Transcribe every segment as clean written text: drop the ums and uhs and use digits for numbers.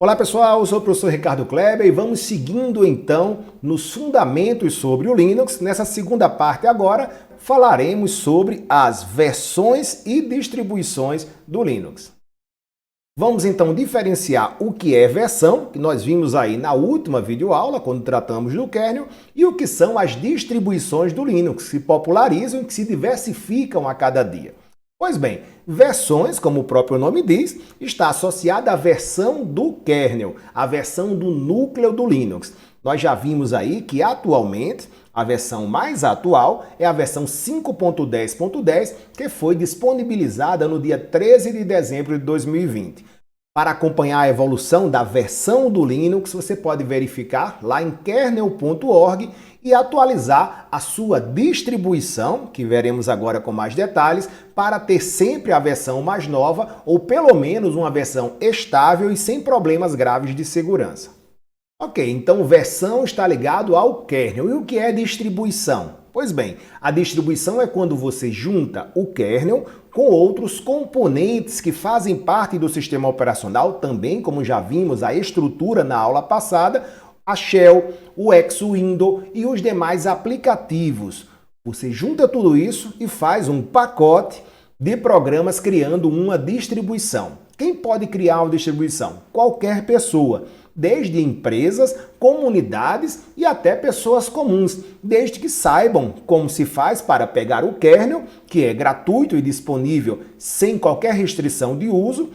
Olá pessoal, eu sou o professor Ricardo Kleber e vamos seguindo então nos fundamentos sobre o Linux. Nessa segunda parte agora falaremos sobre as versões e distribuições do Linux. Vamos então diferenciar o que é versão, que nós vimos aí na última videoaula, quando tratamos do kernel, e o que são as distribuições do Linux, que se popularizam e que se diversificam a cada dia. Pois bem, versões, como o próprio nome diz, está associada à versão do kernel, a versão do núcleo do Linux. Nós já vimos aí que atualmente a versão mais atual é a versão 5.10.10, que foi disponibilizada no dia 13 de dezembro de 2020. Para acompanhar a evolução da versão do Linux, você pode verificar lá em kernel.org e atualizar a sua distribuição, que veremos agora com mais detalhes, para ter sempre a versão mais nova ou pelo menos uma versão estável e sem problemas graves de segurança. Ok, então versão está ligado ao kernel. E o que é distribuição? Pois bem, a distribuição é quando você junta o kernel com outros componentes que fazem parte do sistema operacional, também como já vimos a estrutura na aula passada, a Shell, o X-Window e os demais aplicativos. Você junta tudo isso e faz um pacote de programas criando uma distribuição. Quem pode criar uma distribuição? Qualquer pessoa. Desde empresas, comunidades e até pessoas comuns, desde que saibam como se faz para pegar o kernel, que é gratuito e disponível sem qualquer restrição de uso,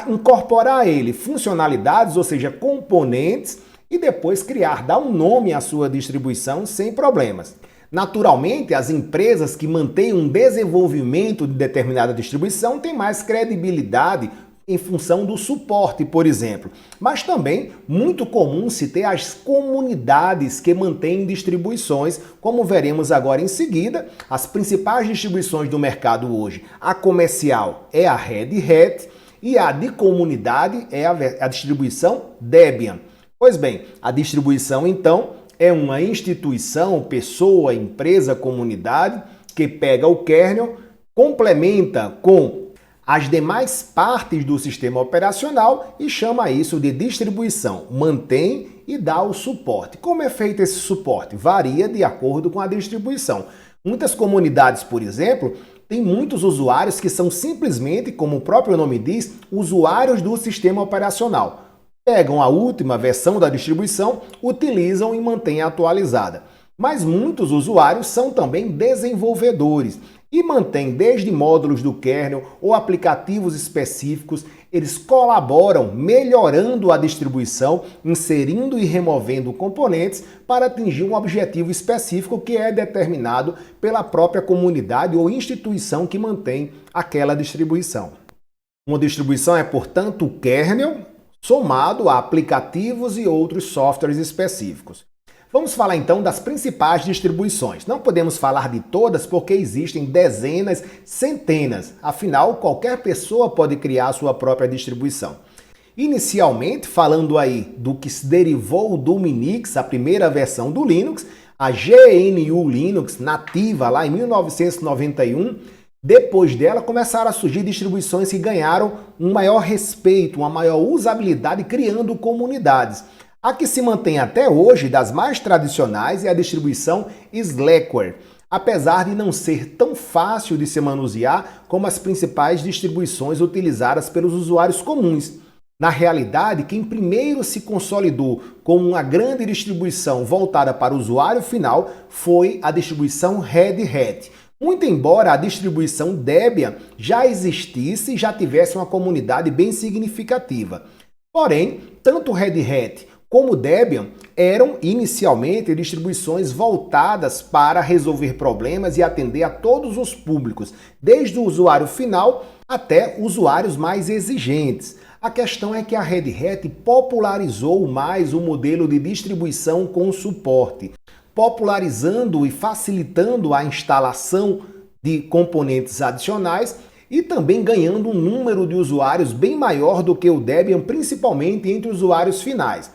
incorporar a ele funcionalidades, ou seja, componentes, e depois dar um nome à sua distribuição sem problemas. Naturalmente, as empresas que mantêm um desenvolvimento de determinada distribuição têm mais credibilidade em função do suporte, por exemplo. Mas também muito comum se ter as comunidades que mantêm distribuições, como veremos agora em seguida. As principais distribuições do mercado hoje, a comercial é a Red Hat e a de comunidade é a distribuição Debian. Pois bem, a distribuição então é uma instituição, pessoa, empresa, comunidade que pega o kernel, complementa com as demais partes do sistema operacional e chama isso de distribuição. Mantém e dá o suporte. Como é feito esse suporte? Varia de acordo com a distribuição. Muitas comunidades, por exemplo, têm muitos usuários que são simplesmente, como o próprio nome diz, usuários do sistema operacional. Pegam a última versão da distribuição, utilizam e mantêm atualizada. Mas muitos usuários são também desenvolvedores e mantêm desde módulos do kernel ou aplicativos específicos. Eles colaboram melhorando a distribuição, inserindo e removendo componentes para atingir um objetivo específico que é determinado pela própria comunidade ou instituição que mantém aquela distribuição. Uma distribuição é, portanto, o kernel somado a aplicativos e outros softwares específicos. Vamos falar então das principais distribuições. Não podemos falar de todas porque existem dezenas, centenas. Afinal, qualquer pessoa pode criar a sua própria distribuição. Inicialmente, falando aí do que se derivou do Minix, a primeira versão do Linux, a GNU Linux, nativa lá em 1991, depois dela começaram a surgir distribuições que ganharam um maior respeito, uma maior usabilidade, criando comunidades. A que se mantém até hoje, das mais tradicionais, é a distribuição Slackware, apesar de não ser tão fácil de se manusear como as principais distribuições utilizadas pelos usuários comuns. Na realidade, quem primeiro se consolidou como uma grande distribuição voltada para o usuário final foi a distribuição Red Hat. Muito embora a distribuição Debian já existisse e já tivesse uma comunidade bem significativa. Porém, tanto Red Hat como Debian eram inicialmente distribuições voltadas para resolver problemas e atender a todos os públicos, desde o usuário final até usuários mais exigentes. A questão é que a Red Hat popularizou mais o modelo de distribuição com suporte, popularizando e facilitando a instalação de componentes adicionais e também ganhando um número de usuários bem maior do que o Debian, principalmente entre usuários finais.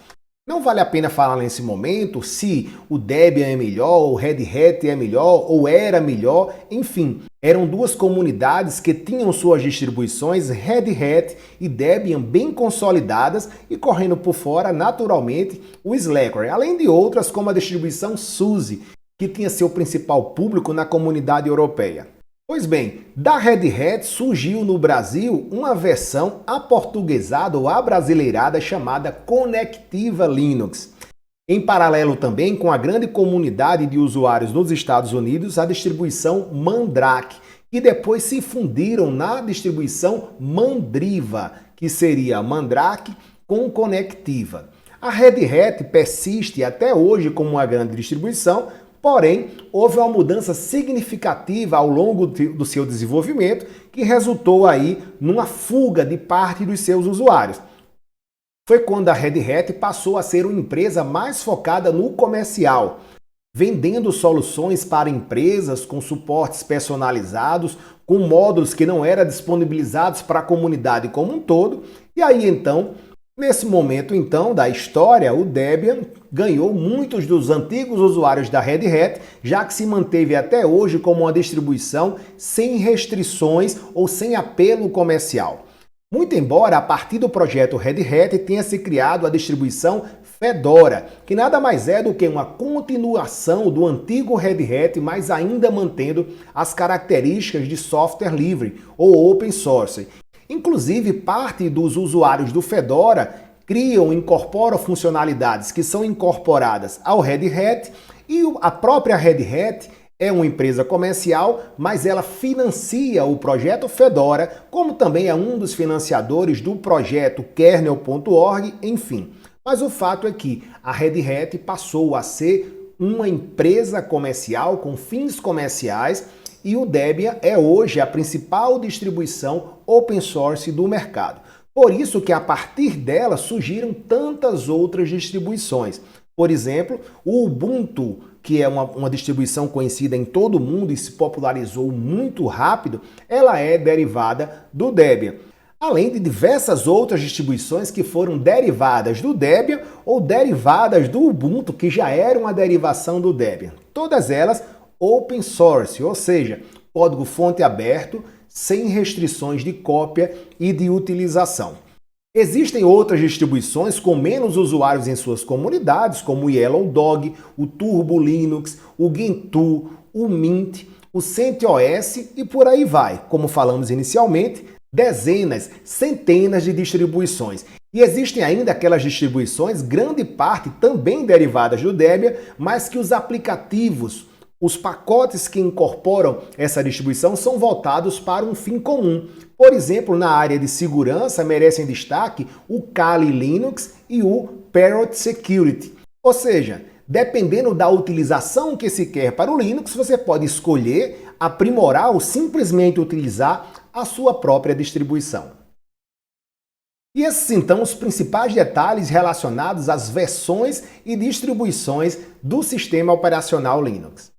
Não vale a pena falar nesse momento se o Debian é melhor, ou o Red Hat é melhor, ou era melhor, enfim. Eram duas comunidades que tinham suas distribuições Red Hat e Debian bem consolidadas e correndo por fora, naturalmente, o Slackware, além de outras como a distribuição SUSE, que tinha seu principal público na comunidade europeia. Pois bem, da Red Hat surgiu no Brasil uma versão aportuguesada ou abrasileirada chamada Conectiva Linux. Em paralelo também com a grande comunidade de usuários nos Estados Unidos, a distribuição Mandrake, que depois se fundiram na distribuição Mandriva, que seria Mandrake com Conectiva. A Red Hat persiste até hoje como uma grande distribuição, porém, houve uma mudança significativa ao longo do seu desenvolvimento que resultou aí numa fuga de parte dos seus usuários. Foi quando a Red Hat passou a ser uma empresa mais focada no comercial, vendendo soluções para empresas com suportes personalizados, com módulos que não eram disponibilizados para a comunidade como um todo. E aí então, nesse momento então da história, o Debian ganhou muitos dos antigos usuários da Red Hat, já que se manteve até hoje como uma distribuição sem restrições ou sem apelo comercial. Muito embora a partir do projeto Red Hat tenha se criado a distribuição Fedora, que nada mais é do que uma continuação do antigo Red Hat, mas ainda mantendo as características de software livre ou open source. Inclusive, parte dos usuários do Fedora criam e incorporam funcionalidades que são incorporadas ao Red Hat, e a própria Red Hat é uma empresa comercial, mas ela financia o projeto Fedora, como também é um dos financiadores do projeto kernel.org, enfim. Mas o fato é que a Red Hat passou a ser uma empresa comercial com fins comerciais e o Debian é hoje a principal distribuição open source do mercado. Por isso que a partir dela surgiram tantas outras distribuições. Por exemplo, o Ubuntu, que é uma distribuição conhecida em todo o mundo e se popularizou muito rápido, ela é derivada do Debian. Além de diversas outras distribuições que foram derivadas do Debian ou derivadas do Ubuntu, que já era uma derivação do Debian. Todas elas open source, ou seja, código-fonte aberto, sem restrições de cópia e de utilização. Existem outras distribuições com menos usuários em suas comunidades, como o Yellow Dog, o Turbo Linux, o Gentoo, o Mint, o CentOS e por aí vai. Como falamos inicialmente, dezenas, centenas de distribuições. E existem ainda aquelas distribuições, grande parte também derivadas do Debian, mas que os aplicativos, os pacotes que incorporam essa distribuição são voltados para um fim comum. Por exemplo, na área de segurança merecem destaque o Kali Linux e o Parrot Security. Ou seja, dependendo da utilização que se quer para o Linux, você pode escolher, aprimorar ou simplesmente utilizar a sua própria distribuição. E esses então os principais detalhes relacionados às versões e distribuições do sistema operacional Linux.